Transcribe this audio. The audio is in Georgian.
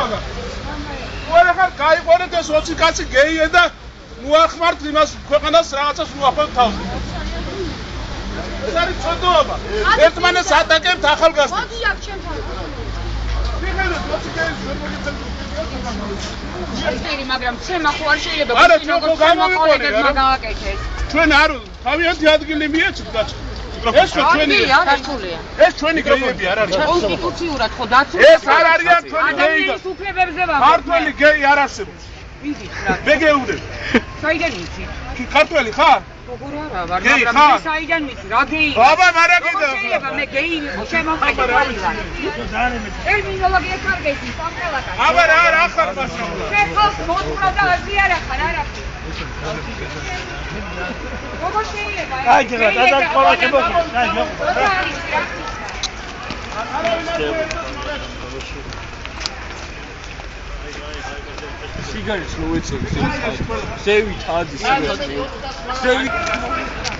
ჩოდოა. ყველა ხარ გაიყვანეთ ეს 20 კაცი გეია და მოახმართ იმას ქვეყანას რაღაცას უახმართ თავზე. ეს არის ჩოდოა. ერთმანეთს ატაკებთ ახალგაზრდებს. მოდი აქ ჩემთან. მიხედავთ 20 კაცი ვერ მოგიწევთ. მაგრამ ცემა ხო არ შეიძლება გუშინ როგორც გამოვიყოლეთ მაგააკეთეს. ჩვენ არ თავიანთი ადგილი მიეცით გაჩ. ეს ჩვენი ეს ჩვენი გეიები არ არის. კონსტიტუციურად ხო დაცული. ეს არ არიან ჩვენი გეიები. ადამიანის უფლებებზე ვამბობ. ქართველი გეი არ არსებობს. ვიდი რა. მე გეუბნები. საიდან იცი? კი ქართველი ხარ? როგორ არა ვარ, მაგრამ მე საიდან ვიცი, რა გეი? ბაბა, მარა კიდე. შეიძლება მე გეი ვიყო, შემომყიდე ვარ. ტერმინოლოგია კარგეთი, სამყელაკა. აბა რა ხარ მასშტაბი? შენ ხალხ მოსპრა და აზიარა ხარ, არა. როგორ შეიძლება? აი ჯერა დადასკოლა შემოგვიყვება. აი სიგარეტს მოვეცემ. ზევით ადი სიგარეტს. ზევით